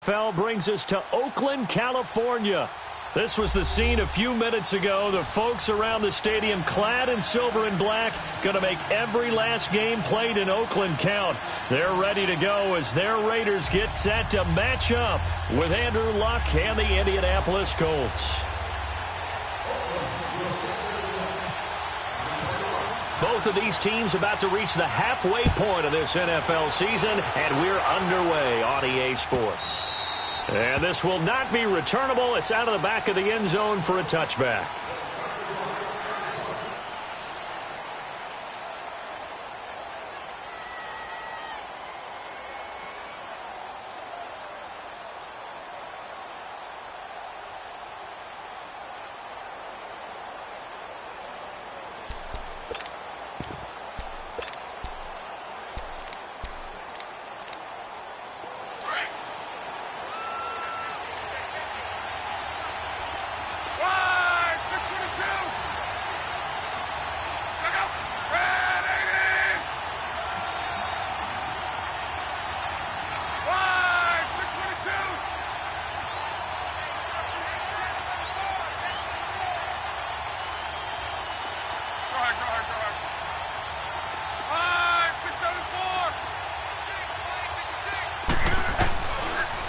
NFL brings us to Oakland, California. This was the scene a few minutes ago. The folks around the stadium clad in silver and black going to make every last game played in Oakland count. They're ready to go as their Raiders get set to match up with Andrew Luck and the Indianapolis Colts. Both of these teams about to reach the halfway point of this NFL season, and we're underway on EA Sports. And this will not be returnable. It's out of the back of the end zone for a touchback.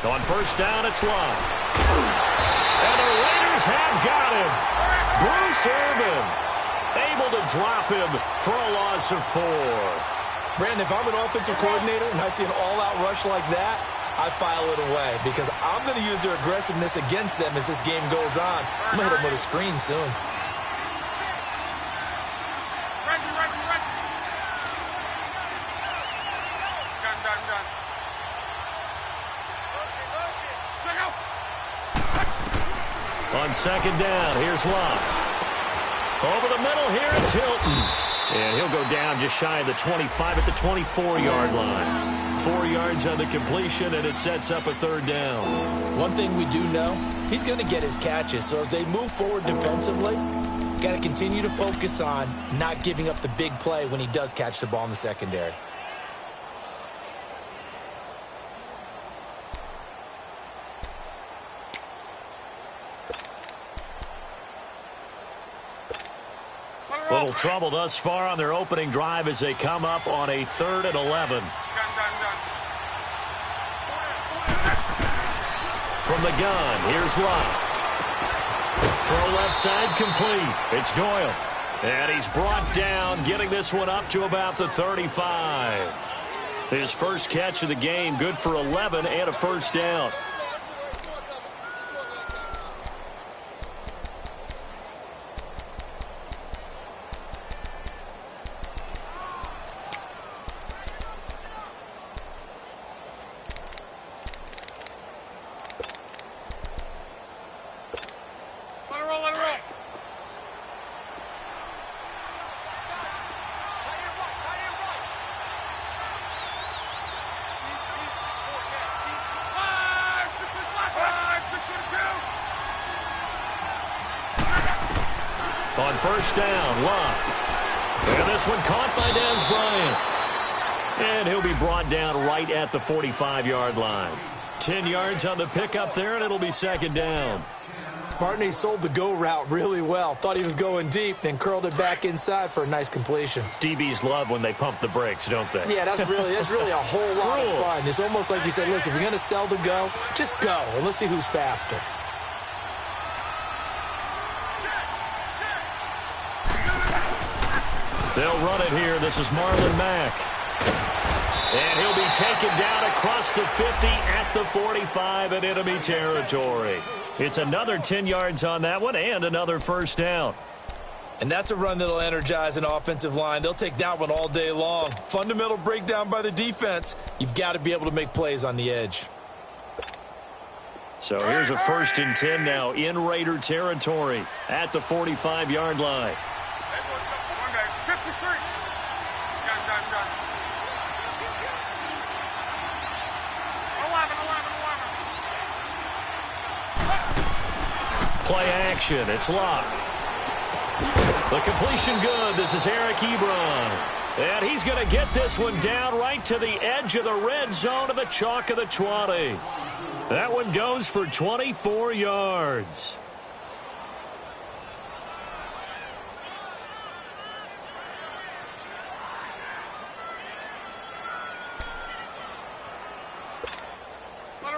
On first down, it's Luck. And the Raiders have got him. Bruce Irvin able to drop him for a loss of 4. Brandon, if I'm an offensive coordinator and I see an all-out rush like that, I file it away because I'm going to use their aggressiveness against them as this game goes on. I'm going to hit them with a screen soon. On second down, here's Luck. Over the middle here, it's Hilton. And he'll go down just shy of the 25 at the 24-yard line. 4 yards on the completion, and it sets up a third down. One thing we do know, he's going to get his catches. So as they move forward defensively, got to continue to focus on not giving up the big play when he does catch the ball in the secondary. Little trouble thus far on their opening drive as they come up on a 3rd and 11. From the gun, here's Luck. Throw left side complete. It's Doyle. And he's brought down, getting this one up to about the 35. His first catch of the game, good for 11 and a first down. On first down, Luck. And this one caught by Dez Bryant. And he'll be brought down right at the 45-yard line. 10 yards on the pickup there, and it'll be second down. Bartney sold the go route really well. Thought he was going deep, then curled it back inside for a nice completion. DBs love when they pump the brakes, don't they? Yeah, that's really a whole lot of fun. It's almost like you said, listen, if you're going to sell the go, just go, and let's see who's faster. They'll run it here. This is Marlon Mack. And he'll be taken down across the 50 at the 45 in enemy territory. It's another 10 yards on that one and another first down. And that's a run that'll energize an offensive line. They'll take that one all day long. Fundamental breakdown by the defense. You've got to be able to make plays on the edge. So here's a 1st and 10 now in Raider territory at the 45-yard line. Play action. It's Luck. The completion good. This is Eric Ebron. And he's going to get this one down right to the edge of the red zone of the chalk of the 20. That one goes for 24 yards.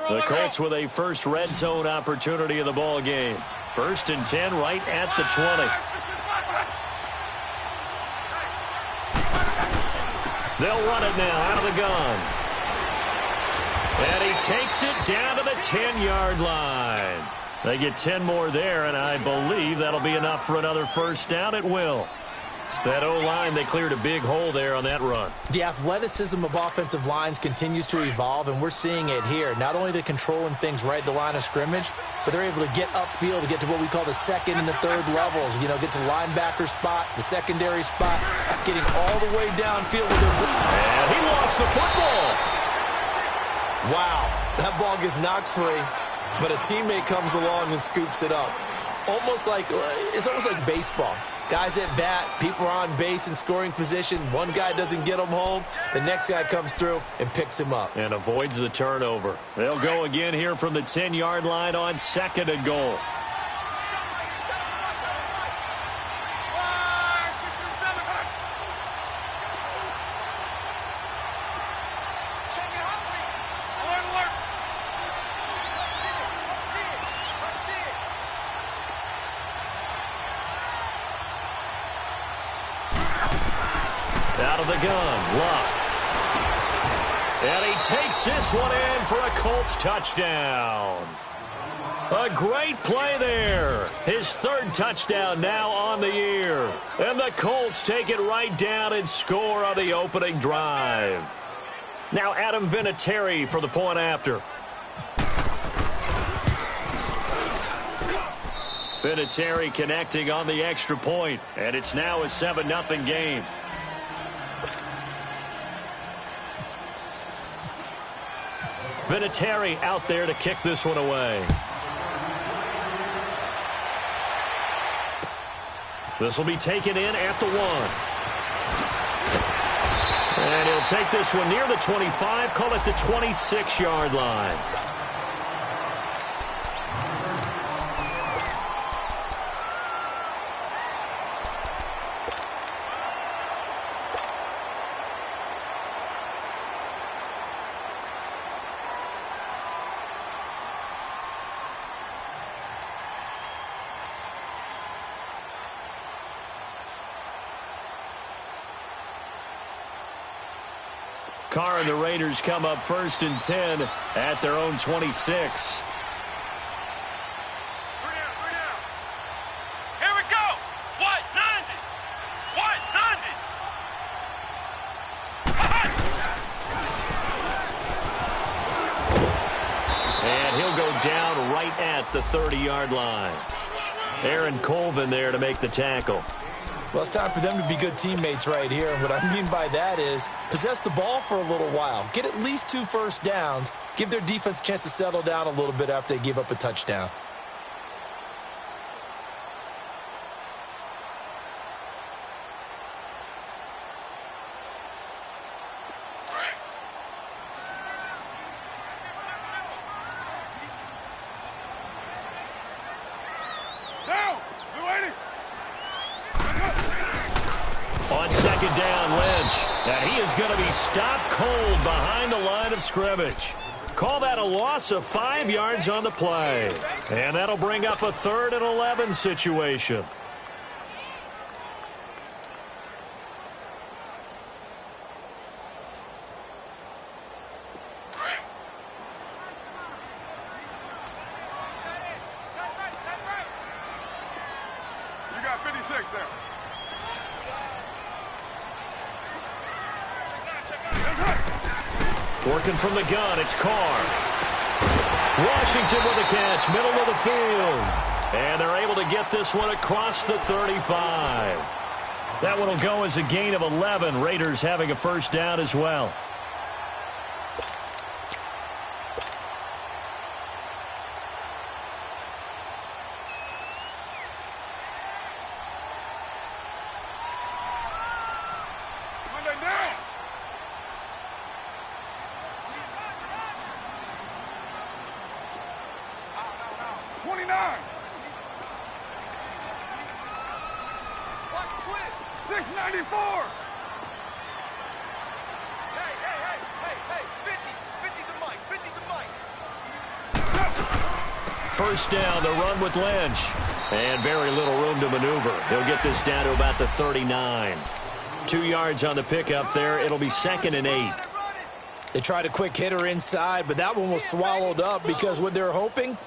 The Colts with a first red zone opportunity of the ball game. 1st and 10 right at the 20. They'll run it now out of the gun. And he takes it down to the 10-yard line. They get 10 more there, and I believe that'll be enough for another first down. It will. That O-line, they cleared a big hole there on that run. The athleticism of offensive lines continues to evolve, and we're seeing it here. Not only they're controlling things right at the line of scrimmage, but they're able to get upfield to get to what we call the second and the third levels. You know, get to linebacker spot, the secondary spot, getting all the way downfield with their... And he lost the football. Wow, that ball gets knocked free, but a teammate comes along and scoops it up. It's almost like baseball. Guys at bat, people are on base in scoring position. One guy doesn't get him home. The next guy comes through and picks him up. And avoids the turnover. They'll go again here from the 10-yard line on 2nd and goal. Out of the gun, Luck. And he takes this one in for a Colts touchdown. A great play there. His 3rd touchdown now on the year. And the Colts take it right down and score on the opening drive. Now Adam Vinatieri for the point after. Vinatieri connecting on the extra point, and it's now a 7-0 game. Vinatieri out there to kick this one away. This will be taken in at the 1. And he'll take this one near the 25, call it the 26-yard line. Carr and the Raiders come up 1st and 10 at their own 26. Here we go. What? 90. What? 90. And he'll go down right at the 30-yard line. Aaron Colvin there to make the tackle. Well, it's time for them to be good teammates right here. And what I mean by that is possess the ball for a little while. Get at least 2 first downs. Give their defense a chance to settle down a little bit after they give up a touchdown. On 2nd down, Lynch. And he is going to be stopped cold behind the line of scrimmage. Call that a loss of 5 yards on the play. And that'll bring up a 3rd and 11 situation. You got 56 there. Working from the gun, it's Carr. Washington with a catch, middle of the field. And they're able to get this one across the 35. That one will go as a gain of 11. Raiders having a first down as well. 29. What? Quit. 694. Hey, 50 to Mike, 50 to Mike. First down, the run with Lynch. And very little room to maneuver. He'll get this down to about the 39. 2 yards on the pickup there. It'll be 2nd and 8. They tried a quick hitter inside, but that one was swallowed up because what they're hoping,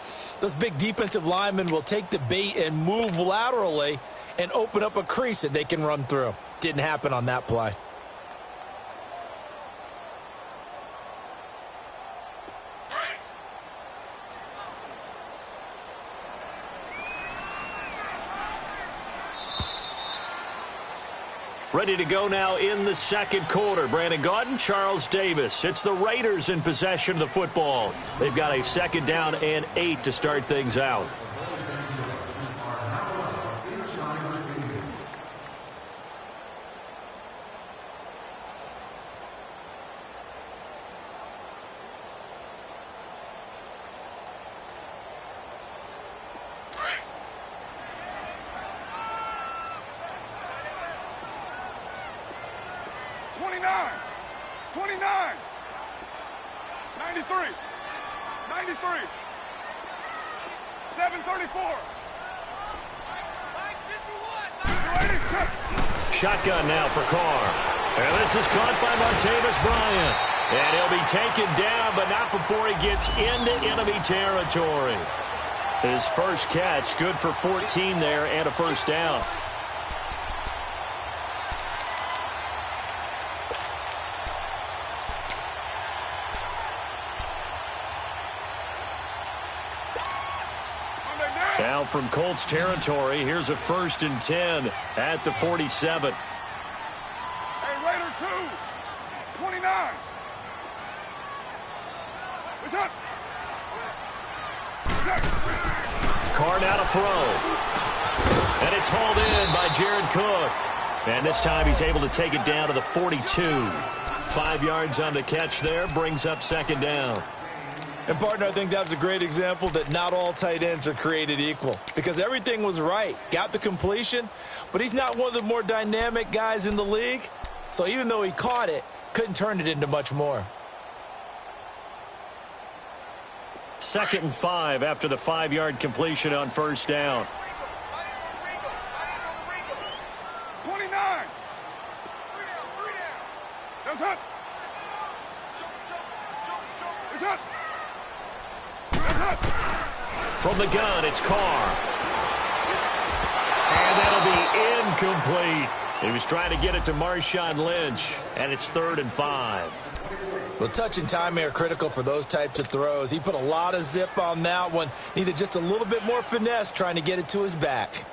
those big defensive linemen will take the bait and move laterally and open up a crease that they can run through. Didn't happen on that play. Ready to go now in the second quarter. Brandon Gaudin, Charles Davis. It's the Raiders in possession of the football. They've got a 2nd down and 8 to start things out. Shotgun now for Carr. And this is caught by Martavis Bryant. And he'll be taken down, but not before he gets into enemy territory. His first catch, good for 14 there and a first down. Now from Colts territory, here's a 1st and 10 at the 47. Hey, Raider 2, 29. What's up? Carr now to throw. And it's hauled in by Jared Cook. And this time he's able to take it down to the 42. 5 yards on the catch there, brings up 2nd down. And, partner, I think that's a great example that not all tight ends are created equal because everything was right. Got the completion, but he's not one of the more dynamic guys in the league. So even though he caught it, couldn't turn it into much more. 2nd and 5 after the 5-yard completion on first down. 29. 3 down. That's it. It's up. From the gun, it's Carr. And that'll be incomplete. He was trying to get it to Marshawn Lynch, and it's 3rd and 5. Well, touch and time are critical for those types of throws. He put a lot of zip on that one. Needed just a little bit more finesse trying to get it to his back.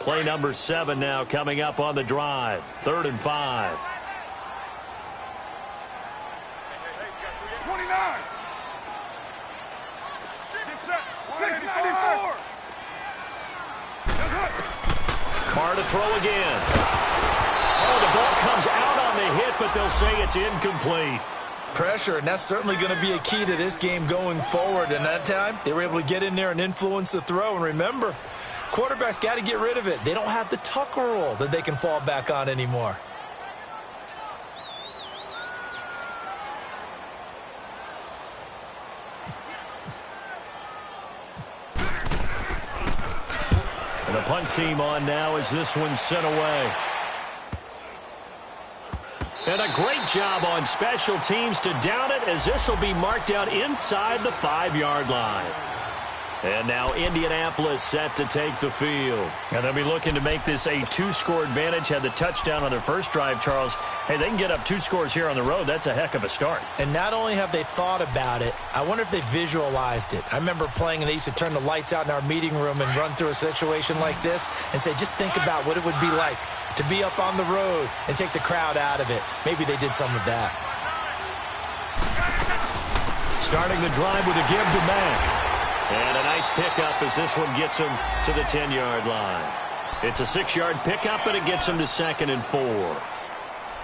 Play number 7 now coming up on the drive. 3rd and 5. 29. Get set. 694. Carr to throw again. Oh, the ball comes out on the hit, but they'll say it's incomplete. Pressure, and that's certainly going to be a key to this game going forward. And that time, they were able to get in there and influence the throw. And remember, quarterbacks got to get rid of it. They don't have the Tucker rule that they can fall back on anymore. And the punt team on now as this one's sent away. And a great job on special teams to down it as this will be marked out inside the 5-yard line. And now Indianapolis set to take the field. And they'll be looking to make this a 2-score advantage. Had the touchdown on their first drive, Charles. Hey, they can get up 2 scores here on the road. That's a heck of a start. And not only have they thought about it, I wonder if they visualized it. I remember playing and they used to turn the lights out in our meeting room and run through a situation like this and say, just think about what it would be like to be up on the road and take the crowd out of it. Maybe they did some of that. Starting the drive with a give to Mack. And a nice pickup as this one gets him to the 10-yard line. It's a 6-yard pickup, and it gets him to 2nd and 4.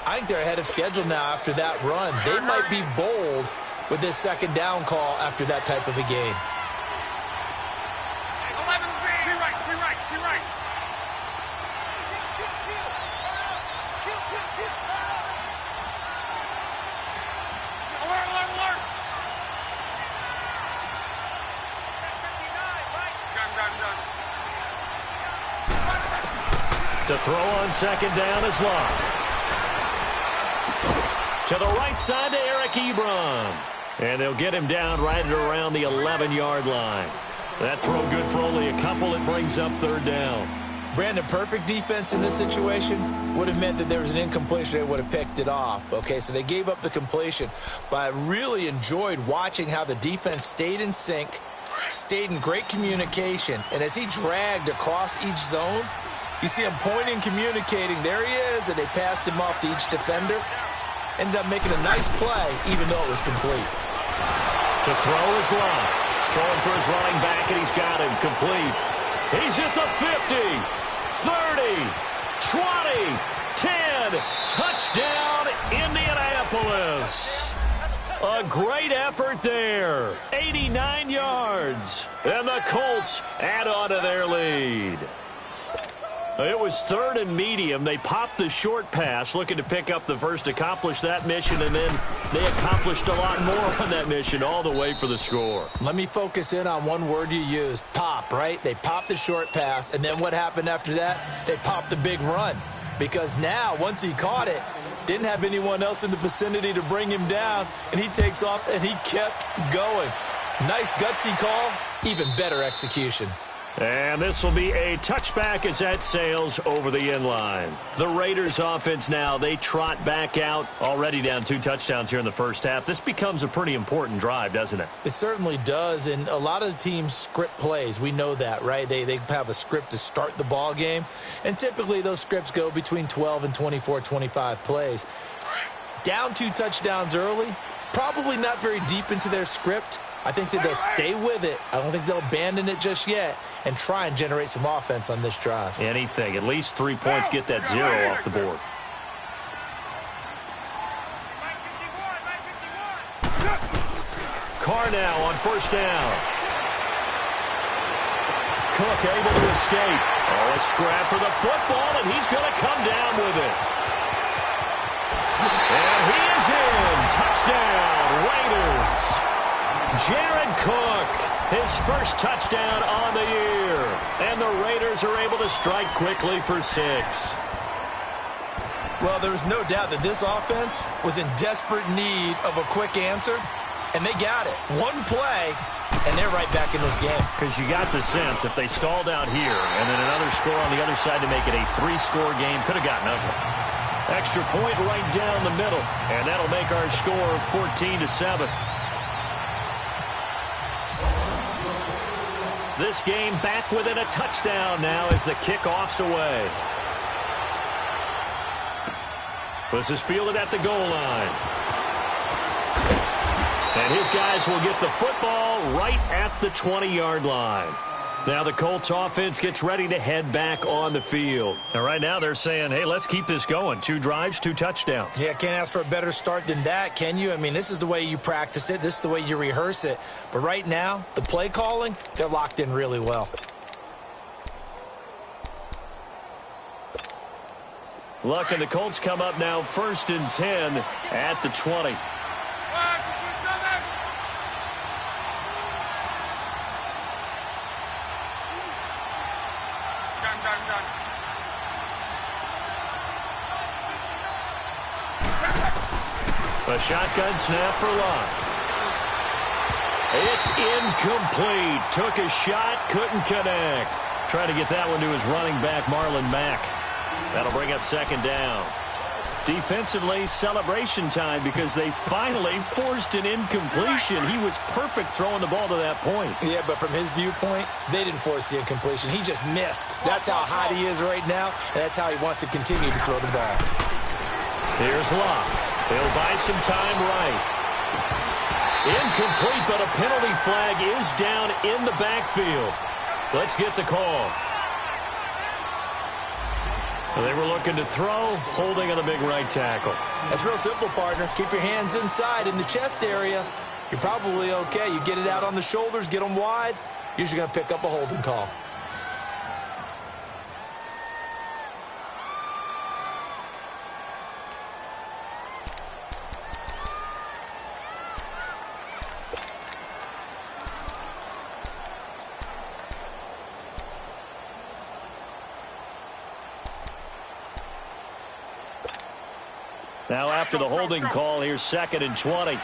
I think they're ahead of schedule now after that run. They might be bold, with this second down call after that type of a game. 11, be right. Alert. Done. To throw on second down is Locke. To the right side to Eric Ebron. And they'll get him down right at around the 11-yard line. That throw good for only a couple. It brings up third down. Brandon, perfect defense in this situation would have meant that there was an incompletion. They would have picked it off. Okay, so they gave up the completion. But I really enjoyed watching how the defense stayed in sync, stayed in great communication. And as he dragged across each zone, you see him pointing, communicating. There he is, and they passed him off to each defender. Ended up making a nice play, even though it was complete. To throw is Locke. Throwing for his running back, and he's got him complete. He's at the 50, 30, 20, 10. Touchdown, Indianapolis. A great effort there. 89 yards. And the Colts add on to their lead. It was third and medium. They popped the short pass, looking to pick up the first, accomplish that mission, and then they accomplished a lot more on that mission all the way for the score. Let me focus in on one word you used, pop, right? They popped the short pass, and then what happened after that? They popped the big run. Because now, once he caught it, didn't have anyone else in the vicinity to bring him down, and he takes off, and he kept going. Nice gutsy call, even better execution. And this will be a touchback as that sails over the end line. The Raiders offense now, they trot back out, already down 2 touchdowns here in the first half. This becomes a pretty important drive, doesn't it? It certainly does, and a lot of the teams script plays. We know that, right? They have a script to start the ball game, and typically those scripts go between 12 and 24, 25 plays. Down 2 touchdowns early, probably not very deep into their script. I think that they'll stay with it. I don't think they'll abandon it just yet and try and generate some offense on this drive. Anything. At least 3 points, get that 0 off the board. Carr now on first down. Cook able to escape. Oh, a scrap for the football, and he's going to come down with it. And he is in. Touchdown, Raiders. Jared Cook, his first touchdown on the year. And the Raiders are able to strike quickly for 6. Well, there was no doubt that this offense was in desperate need of a quick answer, and they got it. One play, and they're right back in this game. Because you got the sense if they stalled out here and then another score on the other side to make it a 3-score game, could have gotten ugly. Extra point right down the middle, and that'll make our score 14-7. This game back within a touchdown now as the kickoff's away. This is fielded at the goal line. And his guys will get the football right at the 20-yard line. Now the Colts offense gets ready to head back on the field. And right now they're saying, hey, let's keep this going. 2 drives, 2 touchdowns. Yeah, can't ask for a better start than that, can you? I mean, this is the way you practice it. This is the way you rehearse it. But right now, the play calling, they're locked in really well. Luck and the Colts come up now 1st and 10 at the 20. A shotgun snap for Locke. It's incomplete. Took a shot, couldn't connect. Trying to get that one to his running back, Marlon Mack. That'll bring up 2nd down. Defensively, celebration time because they finally forced an incompletion. He was perfect throwing the ball to that point. Yeah, but from his viewpoint, they didn't force the incompletion. He just missed. That's how hot he is right now, and that's how he wants to continue to throw the ball. Here's Locke. He'll buy some time right. Incomplete, but a penalty flag is down in the backfield. Let's get the call. So they were looking to throw, holding on the big right tackle. That's real simple, partner. Keep your hands inside in the chest area, you're probably okay. You get it out on the shoulders, get them wide, usually going to pick up a holding call. Now after the holding call, here's 2nd and 20.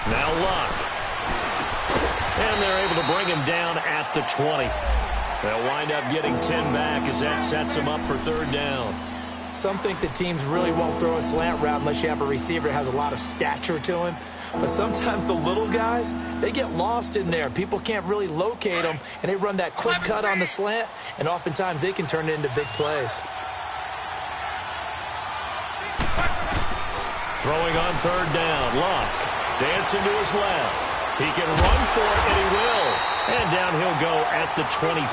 Now Luck. And they're able to bring him down at the 20. They'll wind up getting 10 back as that sets them up for 3rd down. Some think the teams really won't throw a slant route unless you have a receiver that has a lot of stature to him. But sometimes the little guys, they get lost in there. People can't really locate them, and they run that quick cut on the slant, and oftentimes they can turn it into big plays. Throwing on 3rd down, Luck dancing to his left. He can run for it, and he will. And down he'll go at the 25.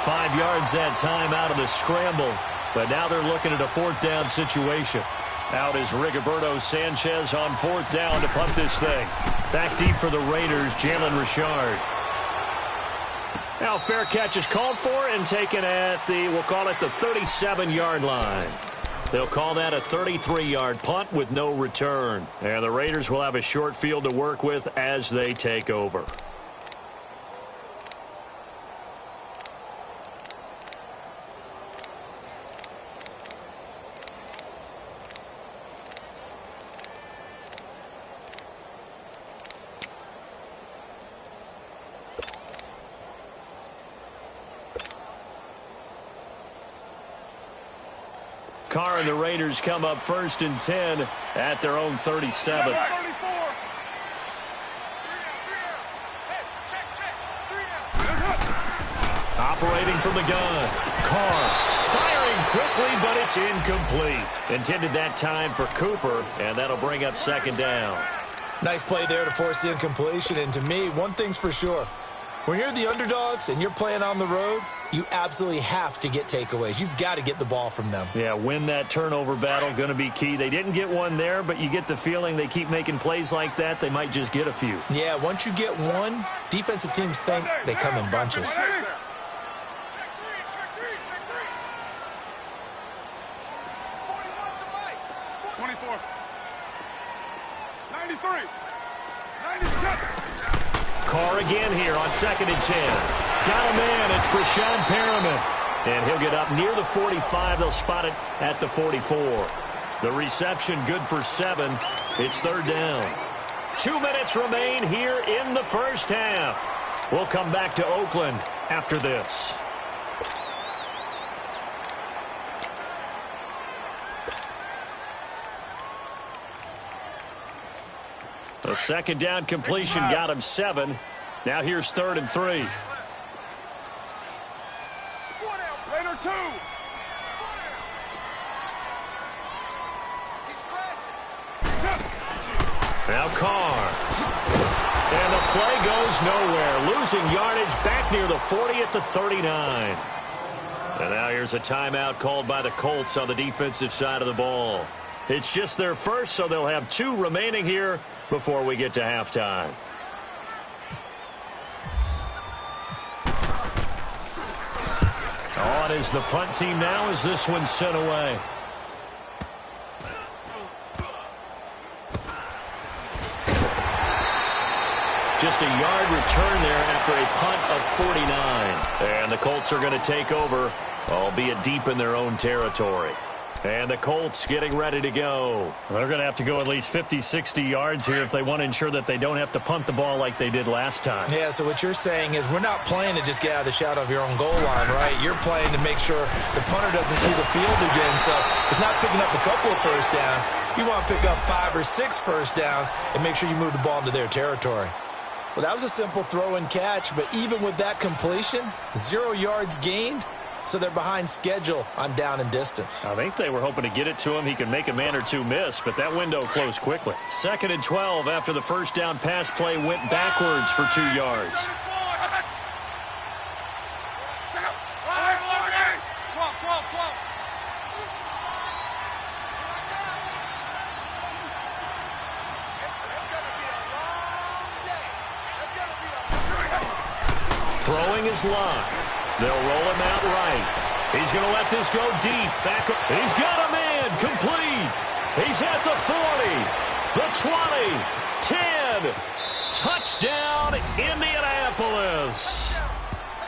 5 yards that time out of the scramble. But now they're looking at a 4th down situation. Out is Rigoberto Sanchez on 4th down to punt this thing. Back deep for the Raiders, Jalen Richard. Now fair catch is called for and taken at the, we'll call it the 37-yard line. They'll call that a 33-yard punt with no return. And the Raiders will have a short field to work with as they take over. Carr and the Raiders come up 1st and 10 at their own 37. Operating from the gun. Carr firing quickly, but it's incomplete. Intended that time for Cooper, and that'll bring up 2nd down. Nice play there to force the incompletion. And to me, one thing's for sure. When you're the underdogs and you're playing on the road, you absolutely have to get takeaways. You've got to get the ball from them. Yeah, win that turnover battle, going to be key. They didn't get one there, but you get the feeling they keep making plays like that, they might just get a few. Yeah, once you get one, defensive teams think they come in bunches. Check 24. 93. 97. Carr again here on 2nd and 10. Got a man. It's Brashad Perriman. And he'll get up near the 45. They'll spot it at the 44. The reception good for 7. It's 3rd down. 2 minutes remain here in the first half. We'll come back to Oakland after this. The 2nd down completion got him 7. Now here's 3rd and 3. Raider 2. He's crashing. Now Carr. And the play goes nowhere. Losing yardage back near the 40 at the 39. And now here's a timeout called by the Colts on the defensive side of the ball. It's just their first, so they'll have 2 remaining here before we get to halftime. On is the punt team now as this one's sent away. Just a yard return there after a punt of 49. And the Colts are going to take over, albeit deep in their own territory. And the Colts getting ready to go. They're going to have to go at least 50, 60 yards here if they want to ensure that they don't have to punt the ball like they did last time. Yeah, so what you're saying is we're not playing to just get out of the shadow of your own goal line, right? You're playing to make sure the punter doesn't see the field again. So it's not picking up a couple of first downs. You want to pick up 5 or 6 first downs and make sure you move the ball into their territory. Well, that was a simple throw and catch, but even with that completion, 0 yards gained, so they're behind schedule on down and distance. I think they were hoping to get it to him. He could make a man or two miss, but that window closed quickly. 2nd and 12 after the first down pass play went backwards for 2 yards. Throwing his luck. They'll roll him out right. He's going to let this go deep. Back. He's got a man. Complete. He's at the 40, the 20, 10. Touchdown, Indianapolis.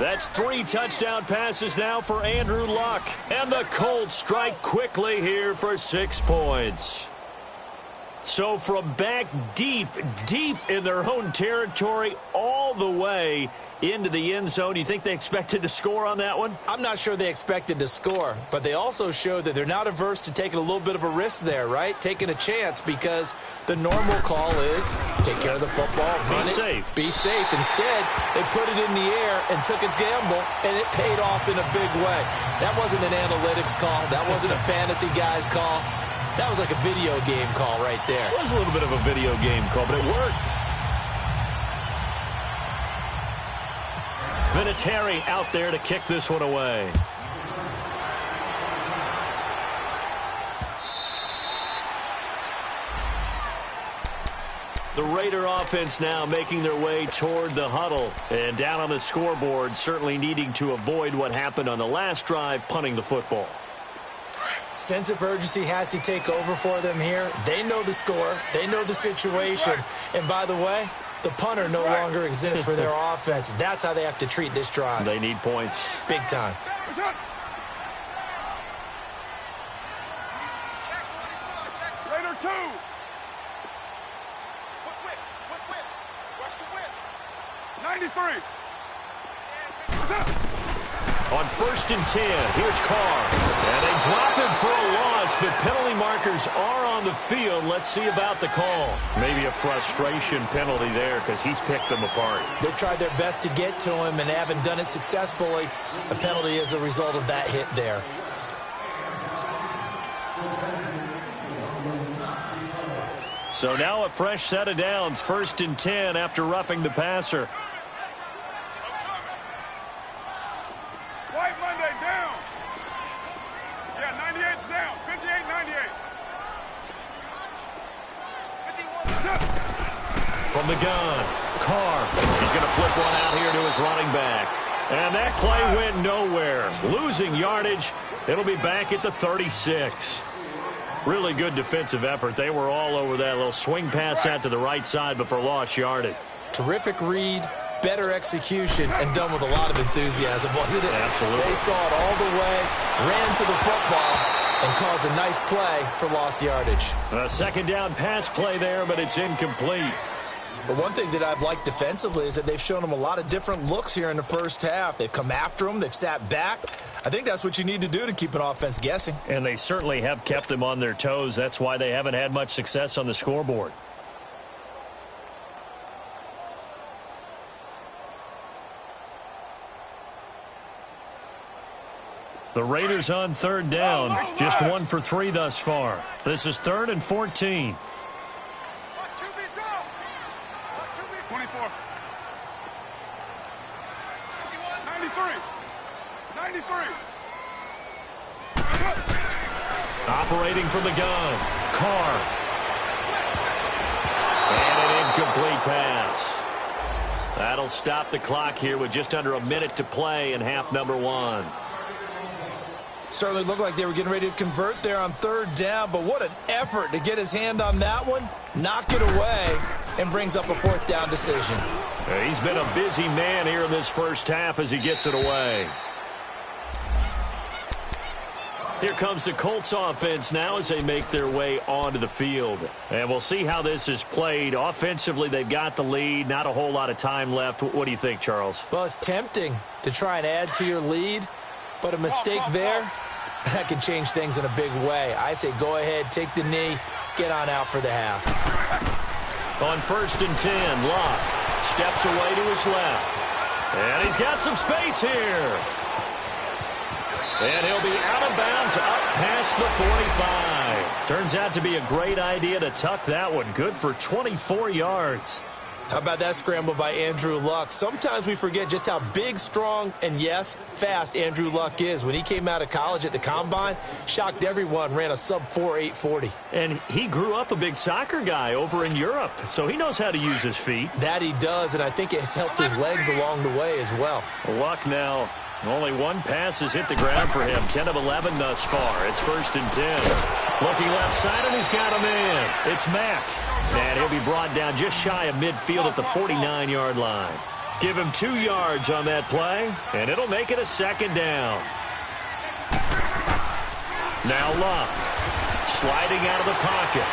That's 3 touchdown passes now for Andrew Luck. And the Colts strike quickly here for 6 points. So from back deep in their own territory, all the way into the end zone, do you think they expected to score on that one? I'm not sure they expected to score, but they also showed that they're not averse to taking a little bit of a risk there, right? Taking a chance, because the normal call is take care of the football, run it, be safe. Instead, they put it in the air and took a gamble, and it paid off in a big way. That wasn't an analytics call. That wasn't a fantasy guy's call. That was like a video game call right there. It was a little bit of a video game call, but it worked. Vinatieri out there to kick this one away. The Raider offense now making their way toward the huddle. And down on the scoreboard, certainly needing to avoid what happened on the last drive, punting the football. Sense of urgency has to take over for them here. They know the score. They know the situation. And by the way, the punter no longer exists for their offense. That's how they have to treat this drive. They need points. Big time. Raider 2. Quick whip. Rush the whip. 93. On 1st and 10, here's Carr. And they drop him for a loss, but penalty markers are on the field. Let's see about the call. Maybe a frustration penalty there because he's picked them apart. They've tried their best to get to him and haven't done it successfully. A penalty is a result of that hit there. So now a fresh set of downs. 1st and 10 after roughing the passer. White Monday down. Yeah, 98's down. 58, 98. 51. From the gun, Carr. He's going to flip one out here to his running back. And that play went nowhere. Losing yardage. It'll be back at the 36. Really good defensive effort. They were all over that little swing pass out to the right side before lost yardage. Terrific read, better execution, and done with a lot of enthusiasm, wasn't it? Absolutely. They saw it all the way, ran to the football, and caused a nice play for lost yardage. A 2nd down pass play there, but it's incomplete. But one thing that I've liked defensively is that they've shown them a lot of different looks here in the first half. They've come after them. They've sat back. I think that's what you need to do to keep an offense guessing. And they certainly have kept them on their toes. That's why they haven't had much success on the scoreboard. The Raiders on 3rd down. Just 1 for 3 thus far. This is 3rd and 14. 24. 93. 93. Operating from the gun. Carr. And an incomplete pass. That'll stop the clock here with just under a minute to play in half number 1. Certainly looked like they were getting ready to convert there on 3rd down, but what an effort to get his hand on that one, knock it away, and brings up a 4th down decision. He's been a busy man here in this first half as he gets it away. Here comes the Colts offense now as they make their way onto the field. And we'll see how this is played. Offensively, they've got the lead. Not a whole lot of time left. What do you think, Charles? Well, it's tempting to try and add to your lead, but a mistake there, that can change things in a big way. I say go ahead, take the knee, get on out for the half. On 1st and 10, Luck steps away to his left. And he's got some space here. And he'll be out of bounds up past the 45. Turns out to be a great idea to tuck that one. Good for 24 yards. How about that scramble by Andrew Luck? Sometimes we forget just how big, strong, and, yes, fast Andrew Luck is. When he came out of college at the Combine, shocked everyone, ran a sub-4 840. And he grew up a big soccer guy over in Europe, so he knows how to use his feet. That he does, and I think it has helped his legs along the way as well. Luck now. Only one pass has hit the ground for him. 10 of 11 thus far. It's 1st and 10. Looking left side, and he's got him in. It's Mack. And he'll be brought down just shy of midfield at the 49-yard line. Give him 2 yards on that play, and it'll make it a 2nd down. Now Luck. Sliding out of the pocket.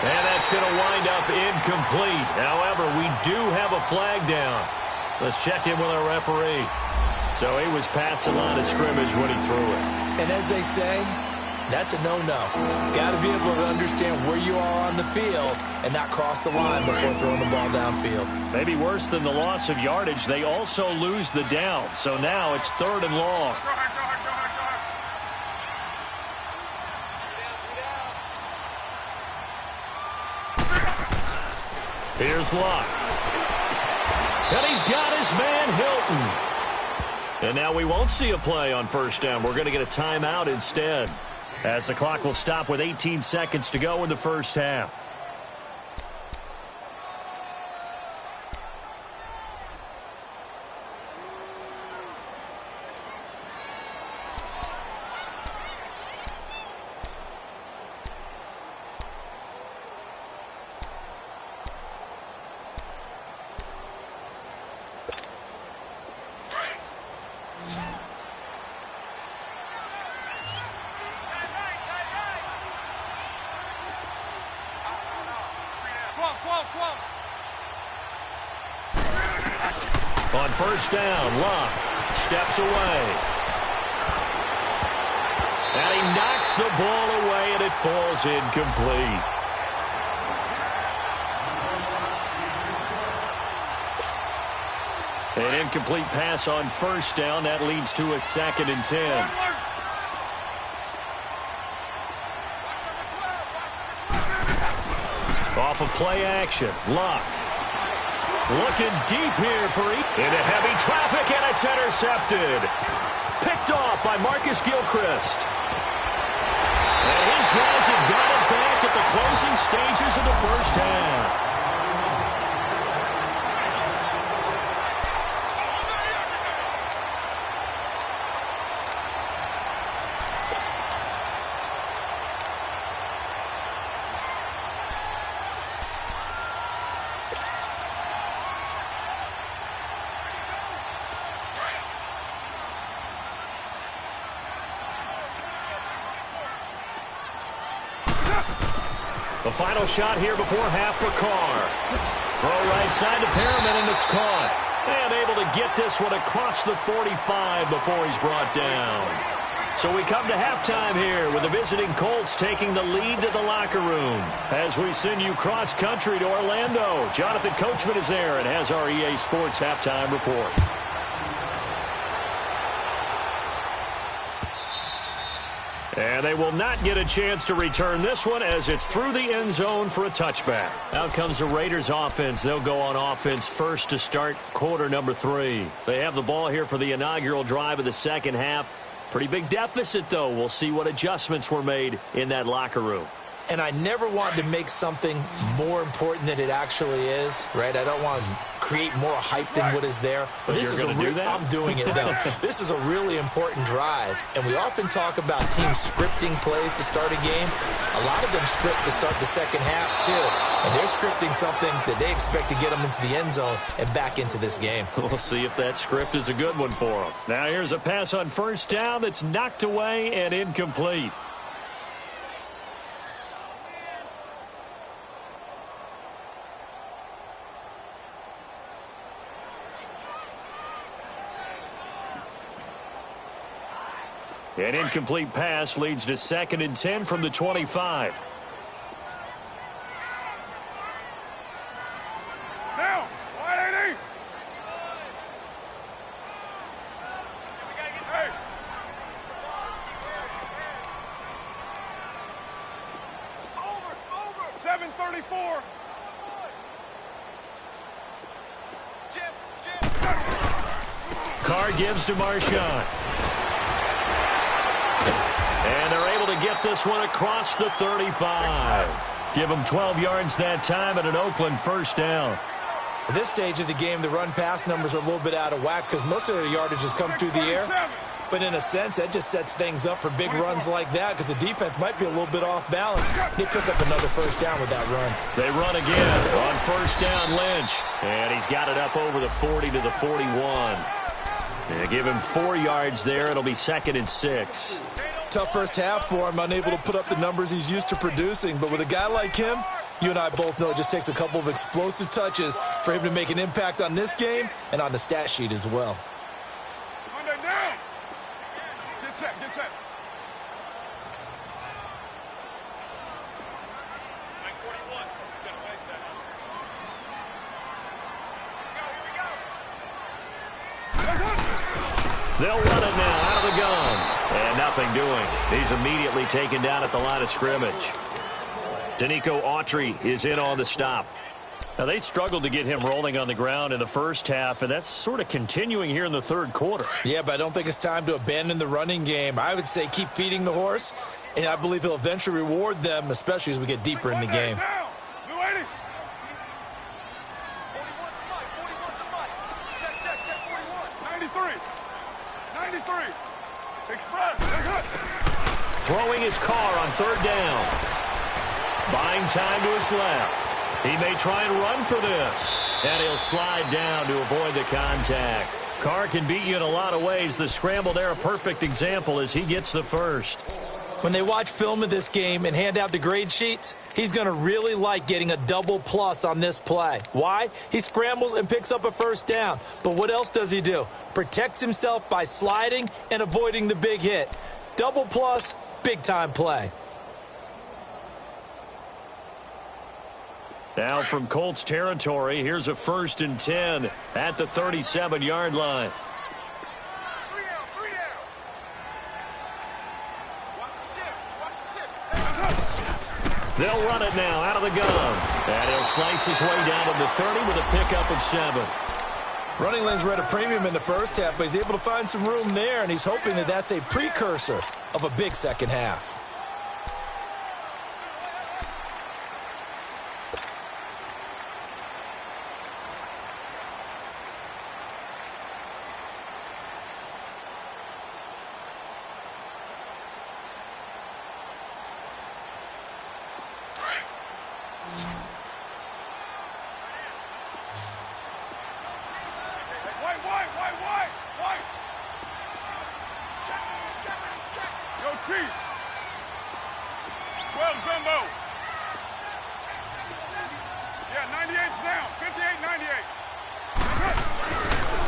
And that's going to wind up incomplete. However, we do have a flag down. Let's check in with our referee. So he was past the line of scrimmage when he threw it. And as they say, that's a no-no. Got to be able to understand where you are on the field and not cross the line before throwing the ball downfield. Maybe worse than the loss of yardage, they also lose the down. So now it's 3rd and long. Here's Luck. And he's got his man Hilton. And now we won't see a play on 1st down. We're going to get a timeout instead, as the clock will stop with 18 seconds to go in the 1st half. On 1st down, Luck steps away. And he knocks the ball away, and it falls incomplete. An incomplete pass on 1st down. That leads to a 2nd and 10. Off of play action, Luck. Looking deep here for into heavy traffic, and it's intercepted. Picked off by Marcus Gilchrist. And his guys have got it back at the closing stages of the 1st half. The final shot here before half for Carr. Throw right side to Perriman, and it's caught. And able to get this one across the 45 before he's brought down. So we come to halftime here with the visiting Colts taking the lead to the locker room. As we send you cross-country to Orlando, Jonathan Coachman is there and has our EA Sports halftime report. And they will not get a chance to return this one as it's through the end zone for a touchback. Out comes the Raiders offense. They'll go on offense first to start quarter number 3. They have the ball here for the inaugural drive of the 2nd half. Pretty big deficit, though. We'll see what adjustments were made in that locker room. And I never want to make something more important than it actually is, right? I don't want to create more hype than what is there. But this is I'm doing it, though. This is a really important drive. And we often talk about teams scripting plays to start a game. A lot of them script to start the 2nd half, too. And they're scripting something that they expect to get them into the end zone and back into this game. We'll see if that script is a good one for them. Now here's a pass on 1st down that's knocked away and incomplete. An incomplete pass leads to 2nd and 10 from the 25. Down, 180. 34. Carr gives to Marshawn. And they're able to get this one across the 35. Give them 12 yards that time and an Oakland first down. At this stage of the game, the run-pass numbers are a little bit out of whack because most of their yardage has come through the air. But in a sense, that just sets things up for big runs like that because the defense might be a little bit off balance. They pick up another first down with that run. They run again on first down, Lynch. And he's got it up over the 40 to the 41. They give him 4 yards there. It'll be 2nd and 6. Tough first half for him, unable to put up the numbers he's used to producing. But with a guy like him, you and I both know it just takes a couple of explosive touches for him to make an impact on this game and on the stat sheet as well. Monday down. Get set, get set. They'll run it now out of the gun. And nothing doing. He's immediately taken down at the line of scrimmage. Danico Autry is in on the stop. Now, they struggled to get him rolling on the ground in the first half, and that's sort of continuing here in the third quarter. Yeah, but I don't think it's time to abandon the running game. I would say keep feeding the horse, and I believe he'll eventually reward them, especially as we get deeper in the game. Blue 80. 93. 93. Express. Throwing his car on third down. Buying time to his left. He may try and run for this. And he'll slide down to avoid the contact. Carr can beat you in a lot of ways. The scramble there, a perfect example as he gets the first. When they watch film of this game and hand out the grade sheets, he's going to really like getting a double plus on this play. Why? He scrambles and picks up a first down. But what else does he do? Protects himself by sliding and avoiding the big hit. Double plus, big-time play. Now from Colts territory, here's a 1st and 10 at the 37-yard line. They'll run it now out of the gun. And he'll slice his way down to the 30 with a pickup of 7. Running lanes were at a premium in the first half, but he's able to find some room there, and he's hoping that that's a precursor of a big second half.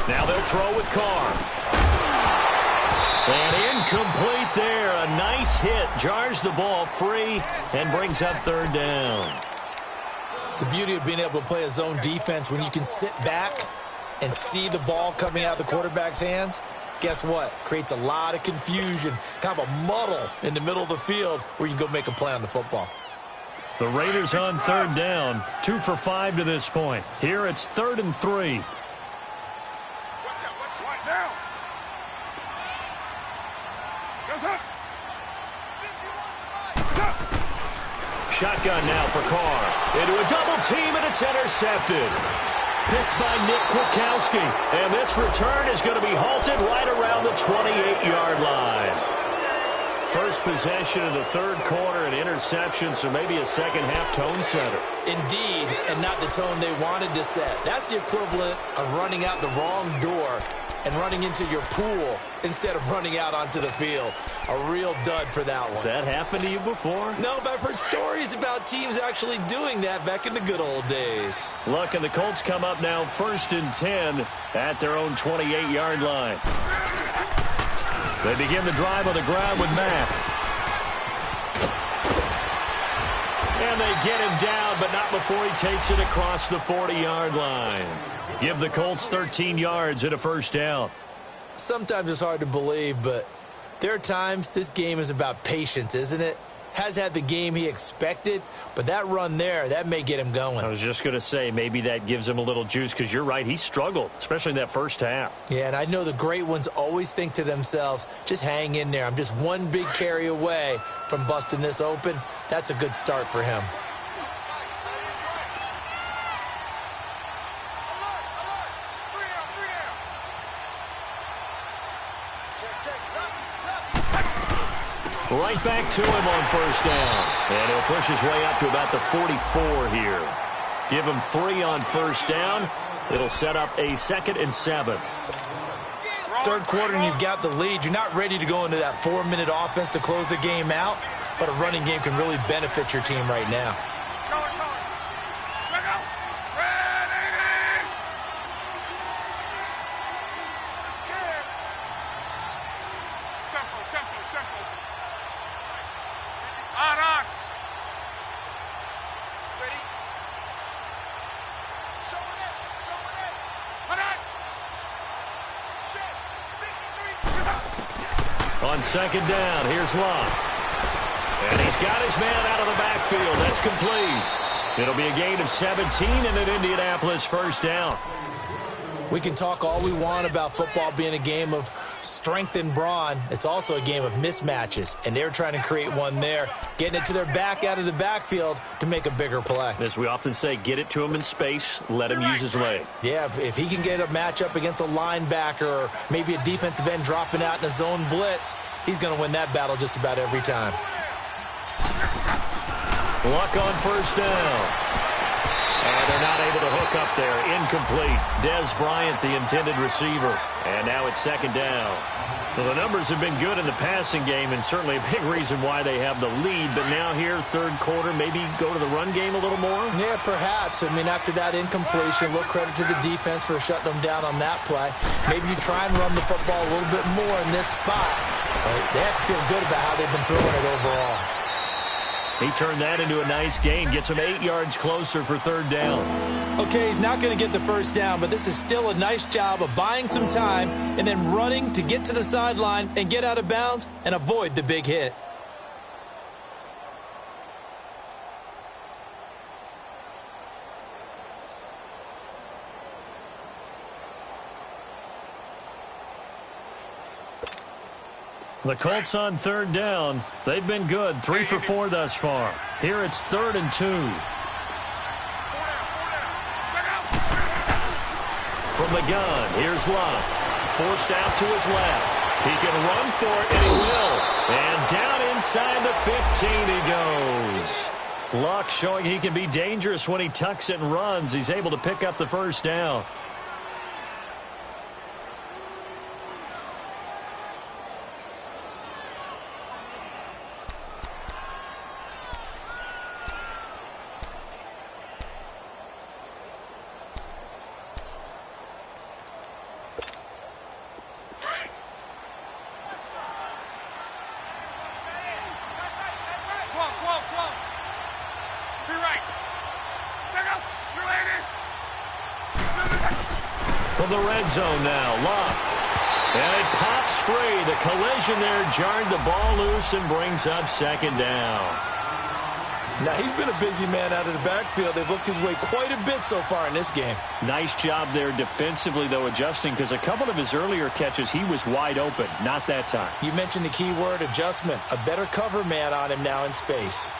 Now they'll throw with Carr. And incomplete there. A nice hit. Jars the ball free and brings up third down. The beauty of being able to play a zone defense when you can sit back and see the ball coming out of the quarterback's hands, guess what? Creates a lot of confusion, kind of a muddle in the middle of the field where you can go make a play on the football. The Raiders on third down, 2 for 5 to this point. Here it's 3rd and 3. Shotgun now for Carr. Into a double team, and it's intercepted. Picked by Nick Kwiatkowski. And this return is going to be halted right around the 28-yard line. First possession of the third quarter, an interception, so maybe a second-half tone setter. Indeed, and not the tone they wanted to set. That's the equivalent of running out the wrong door and running into your pool instead of running out onto the field. A real dud for that one. Has that happened to you before? No, but I've heard stories about teams actually doing that back in the good old days. Look, and the Colts come up now 1st and 10 at their own 28-yard line. They begin the drive on the ground with Mack. And they get him down, but not before he takes it across the 40-yard line. Give the Colts 13 yards and a first down. Sometimes it's hard to believe, but there are times this game is about patience, isn't it? has had the game he expected, but that run there, that may get him going. I was just going to say, maybe that gives him a little juice, because you're right, he struggled, especially in that first half. Yeah, and I know the great ones always think to themselves, just hang in there. I'm just one big carry away from busting this open. That's a good start for him. Right back to him on first down. And he'll push his way up to about the 44 here. Give him 3 on first down. It'll set up a 2nd and 7. Third quarter and you've got the lead. You're not ready to go into that 4-minute offense to close the game out, but a running game can really benefit your team right now. On second down, here's Love. And he's got his man out of the backfield. That's complete. It'll be a gain of 17 and an Indianapolis first down. We can talk all we want about football being a game of strength and brawn. It's also a game of mismatches, and they're trying to create one there, getting it to their back out of the backfield to make a bigger play. As we often say, get it to him in space, let him use his leg. Yeah, if he can get a matchup against a linebacker or maybe a defensive end dropping out in a zone blitz, he's going to win that battle just about every time. Luck on first down. And they're not able to hook up there. Incomplete. Dez Bryant, the intended receiver. And now it's second down. Well, the numbers have been good in the passing game, and certainly a big reason why they have the lead. But now here, third quarter, maybe go to the run game a little more? Yeah, perhaps. I mean, after that incompletion, a little credit to the defense for shutting them down on that play. Maybe you try and run the football a little bit more in this spot. They have to feel good about how they've been throwing it overall. He turned that into a nice gain. Gets him 8 yards closer for third down. Okay, he's not going to get the first down, but this is still a nice job of buying some time and then running to get to the sideline and get out of bounds and avoid the big hit. The Colts on third down. They've been good. 3 for 4 thus far. Here it's 3rd and 2. From the gun, here's Love. Forced out to his left. He can run for it, and he will. And down inside the 15 he goes. Luck showing he can be dangerous when he tucks it and runs. He's able to pick up the first down. From the red zone now, Luck. And it pops free. The collision there jarred the ball loose and brings up second down. Now, he's been a busy man out of the backfield. They've looked his way quite a bit so far in this game. Nice job there defensively, though, adjusting, because a couple of his earlier catches, he was wide open. Not that time. You mentioned the key word, adjustment. A better cover man on him now in space.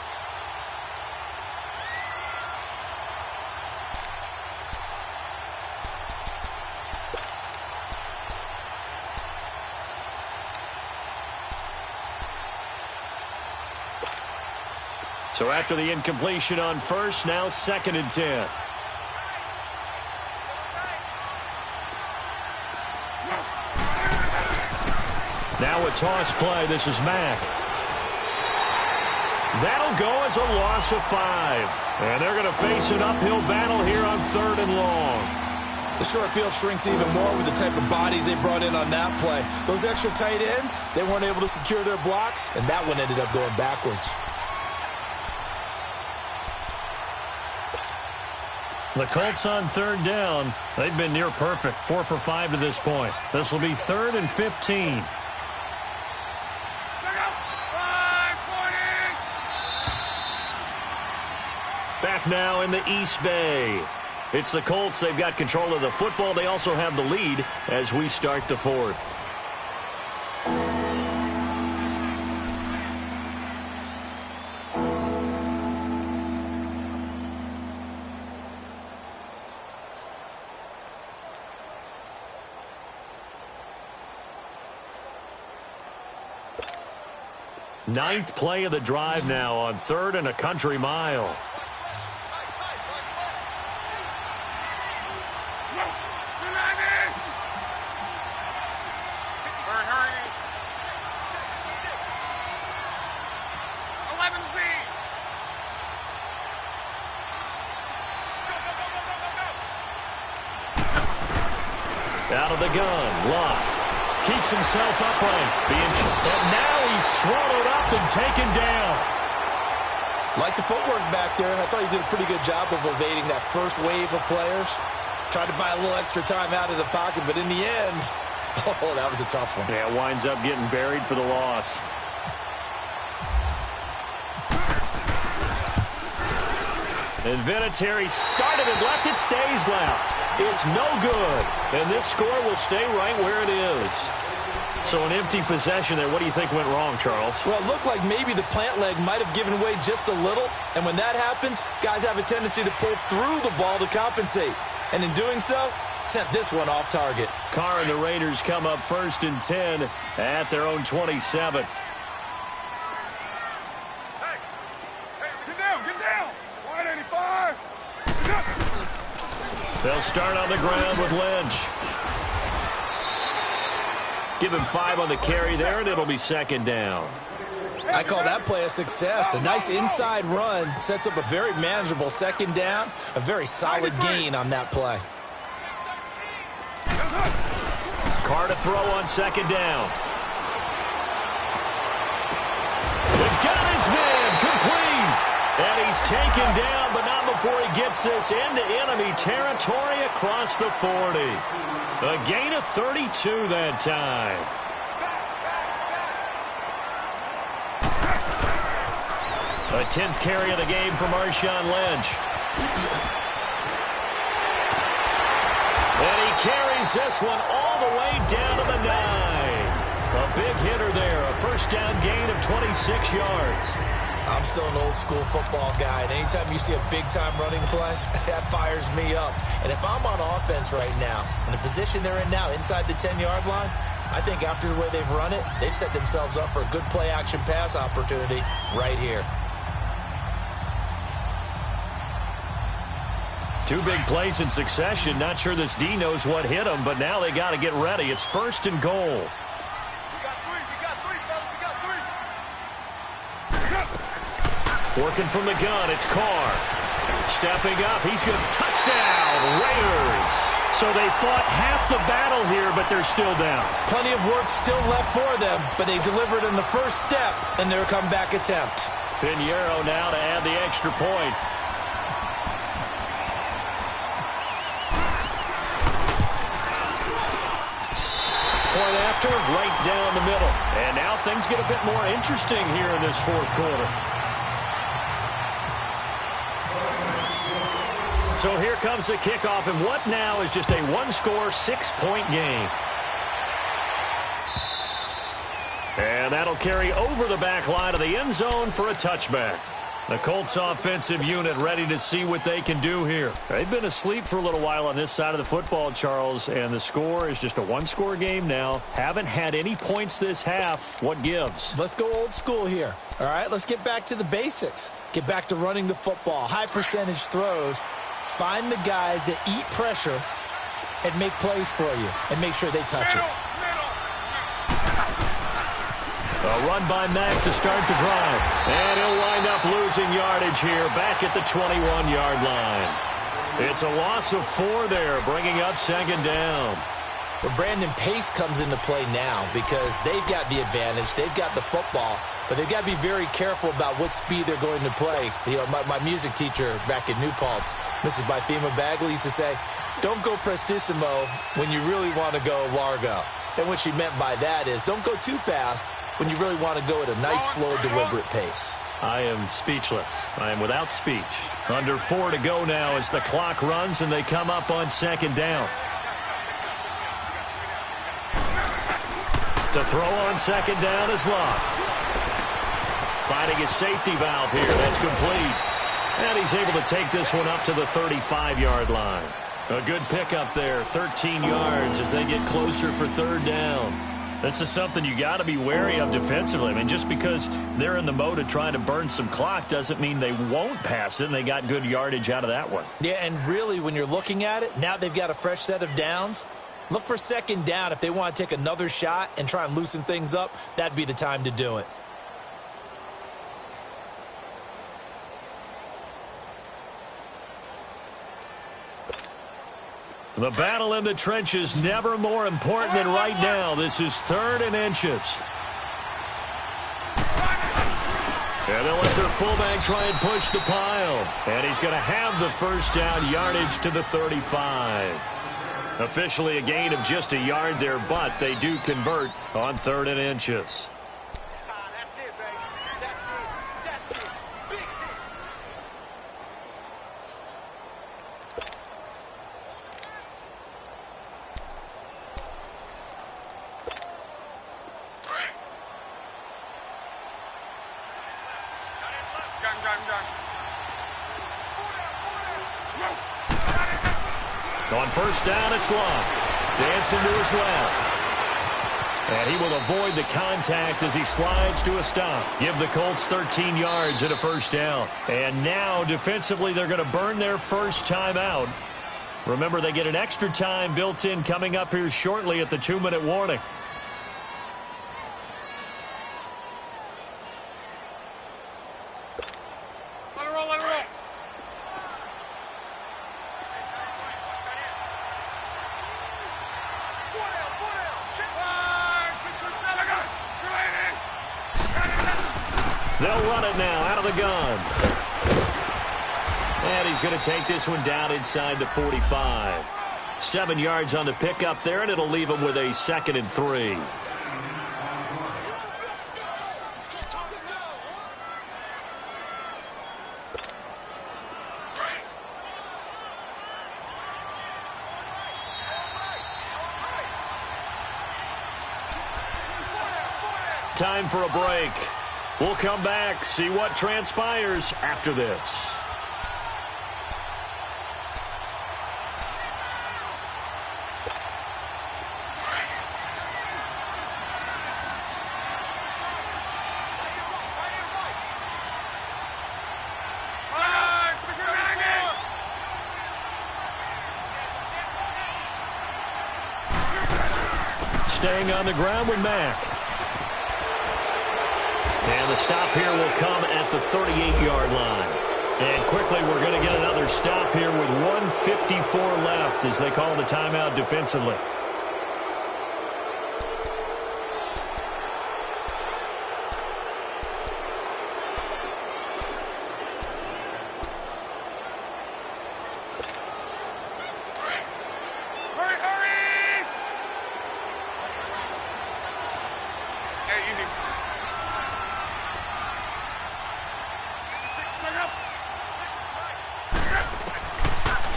So after the incompletion on first, now 2nd and 10. Now a toss play. This is Mack. That'll go as a loss of 5. And they're going to face an uphill battle here on 3rd and long. The short field shrinks even more with the type of bodies they brought in on that play. Those extra tight ends, they weren't able to secure their blocks, and that one ended up going backwards. The Colts on third down. They've been near perfect. 4 for 5 to this point. This will be 3rd and 15. back now in the East Bay. It's the Colts. They've got control of the football. They also have the lead as we start the fourth. Ninth play of the drive now on 3rd and a country mile. Out of the gun, Locke keeps himself upright, and now he's swallowed up and taken down. Like the footwork back there, I thought he did a pretty good job of evading that first wave of players. Tried to buy a little extra time out of the pocket, but in the end, oh, that was a tough one. Yeah, winds up getting buried for the loss. And Vinatieri started it left. It stays left. It's no good. And this score will stay right where it is. So an empty possession there. What do you think went wrong, Charles? Well, it looked like maybe the plant leg might have given way just a little. And when that happens, guys have a tendency to pull through the ball to compensate. And in doing so, sent this one off target. Carr and the Raiders come up 1st and 10 at their own 27. They'll start on the ground with Lynch. Give him 5 on the carry there, and it'll be 2nd down. I call that play a success. A nice inside run sets up a very manageable 2nd down. A very solid gain on that play. Carr to throw on 2nd down. The gun is man, complete. And he's taken down, but not before he gets this into enemy territory across the 40. A gain of 32 that time. A 10th carry of the game for Marshawn Lynch. And he carries this one all the way down to the 9. A big hitter there, a 1st down gain of 26 yards. I'm still an old-school football guy, and anytime you see a big-time running play, that fires me up. And if I'm on offense right now, in the position they're in now, inside the 10-yard line, I think after the way they've run it, they've set themselves up for a good play-action pass opportunity right here. 2 big plays in succession. Not sure this D knows what hit him, but now they got to get ready. It's 1st and goal. Working from the gun, it's Carr. Stepping up, he's good. Touchdown, Raiders. So they fought half the battle here, but they're still down. Plenty of work still left for them, but they delivered in the first step in their comeback attempt. Pinheiro now to add the extra point. Point after, right down the middle. And now things get a bit more interesting here in this 4th quarter. So here comes the kickoff, and what now is just a 1-score, 6-point game. And that'll carry over the back line of the end zone for a touchback. The Colts offensive unit ready to see what they can do here. They've been asleep for a little while on this side of the football, Charles, and the score is just a 1-score game now. Haven't had any points this half. What gives? Let's go old school here. All right, let's get back to the basics. Get back to running the football, high percentage throws. Find the guys that eat pressure and make plays for you and make sure they touch it. A run by Mack to start the drive. And he'll wind up losing yardage here back at the 21-yard line. It's a loss of 4 there, bringing up 2nd down. Well, Brandon, pace comes into play now because they've got the advantage. They've got the football, but they've got to be very careful about what speed they're going to play. You know, my music teacher back in New Paltz, Mrs. Bythema Bagley, used to say, don't go prestissimo when you really want to go largo. And what she meant by that is don't go too fast when you really want to go at a nice, slow, deliberate pace. I am speechless. I am without speech. Under 4 to go now as the clock runs and they come up on second down. To throw on second down is Love. Finding his safety valve here. That's complete. And he's able to take this one up to the 35-yard line. A good pickup there, 13 yards as they get closer for third down. This is something you got to be wary of defensively. I mean, just because they're in the mode of trying to burn some clock doesn't mean they won't pass it, and they got good yardage out of that one. Yeah, and really, when you're looking at it, now they've got a fresh set of downs. Look for second down. If they want to take another shot and try and loosen things up, that'd be the time to do it. The battle in the trenches never more important than right now. This is 3rd and inches. And they'll let their fullback try and push the pile. And he's going to have the first down yardage to the 35. Officially a gain of just a yard there, but they do convert on 3rd and inches. On first down, it's Love. Dancing to his left. And he will avoid the contact as he slides to a stop. Give the Colts 13 yards and a first down. And now, defensively, they're going to burn their first time out. Remember, they get an extra time built in coming up here shortly at the 2-minute warning. They'll run it now out of the gun. And he's going to take this one down inside the 45. 7 yards on the pickup there, and it'll leave him with a 2nd and 3. Time for a break. We'll come back, see what transpires after this. Staying on the ground with Mack. And the stop here will come at the 38-yard line. And quickly we're going to get another stop here with 1:54 left as they call the timeout defensively.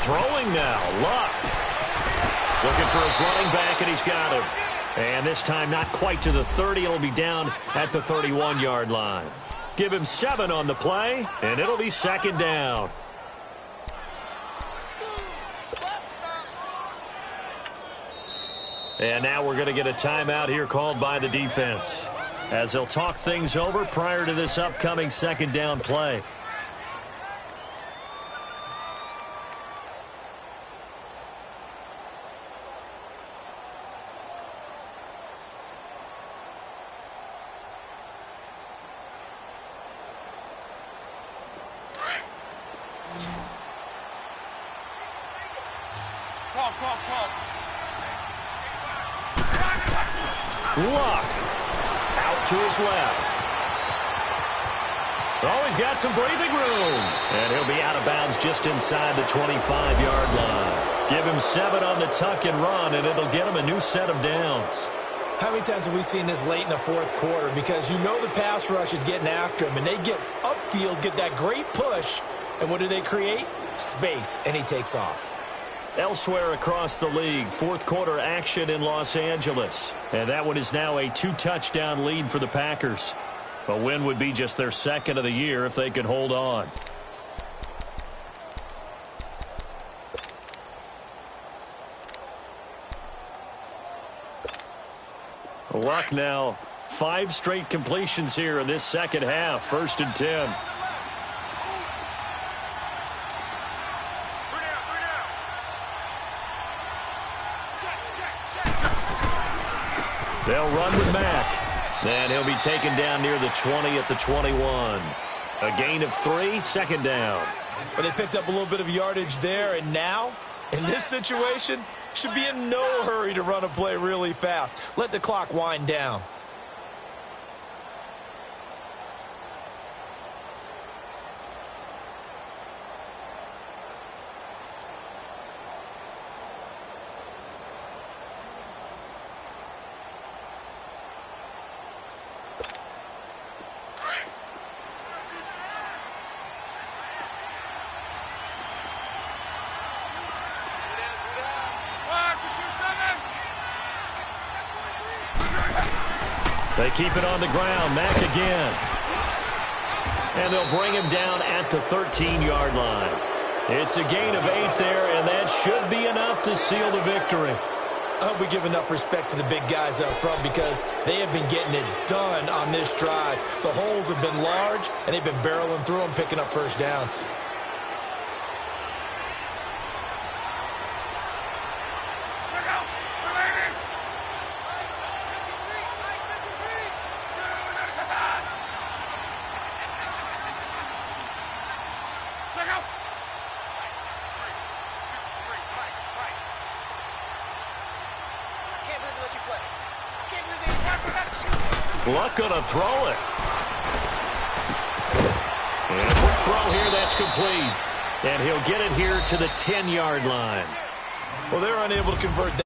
Throwing now, Luck. Looking for his running back, and he's got him. And this time not quite to the 30. It'll be down at the 31-yard line. Give him 7 on the play, and it'll be 2nd down. And now we're going to get a timeout here called by the defense as they'll talk things over prior to this upcoming 2nd down play. Luck out to his left. Oh, he's got some breathing room. And he'll be out of bounds just inside the 25-yard line. Give him 7 on the tuck and run, and it'll get him a new set of downs. How many times have we seen this late in the 4th quarter? Because you know the pass rush is getting after him, and they get up upfield, get that great push. And what do they create? Space, and he takes off. Elsewhere across the league, fourth quarter action in Los Angeles. And that one is now a 2-touchdown lead for the Packers. A win would be just their second of the year if they could hold on. Luck now. 5 straight completions here in this second half. 1st and 10. They'll run with Mack. And he'll be taken down near the 20 at the 21. A gain of 3, second down. But they picked up a little bit of yardage there, and now, in this situation, should be in no hurry to run a play really fast. Let the clock wind down. They keep it on the ground. Mack again. And they'll bring him down at the 13-yard line. It's a gain of 8 there, and that should be enough to seal the victory. I hope we give enough respect to the big guys up front because they have been getting it done on this drive. The holes have been large, and they've been barreling through them, picking up first downs. Luck gonna throw it. And a quick throw here, that's complete. And he'll get it here to the 10-yard line. Well, they're unable to convert that.